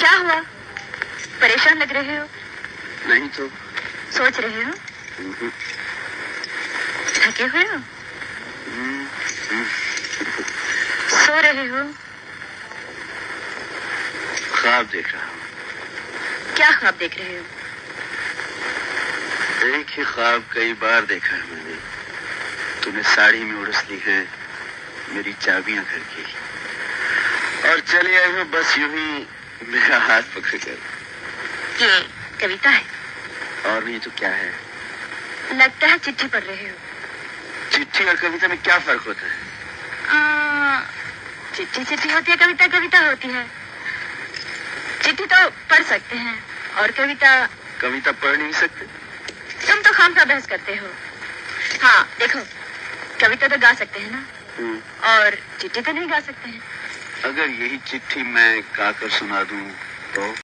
क्या हुआ? परेशान लग रहे हो? नहीं तो। सोच रहे हो? थके हुए हो? सो रहे हो? ख्वाब देख रहा हूँ। क्या ख्वाब देख रहे हो? एक ही ख्वाब कई बार देखा है मैंने। तुम्हें साड़ी में उड़स ली है मेरी चाबियां घर की, और चले आए हो बस यूं ही मेरा हाथ पकड़ कर। ये कविता है? और नहीं तो क्या है? लगता है चिट्ठी पढ़ रहे हो। चिट्ठी और कविता में क्या फर्क होता है? चिट्ठी चिट्ठी होती है, कविता कविता होती है। चिट्ठी तो पढ़ सकते हैं और कविता पढ़ नहीं सकते। तुम तो खामखा बहस करते हो। हाँ देखो, कविता तो गा सकते हैं ना, और चिट्ठी तो नहीं गा सकते हैं। अगर यही चिट्ठी मैं गाकर सुना दूं तो?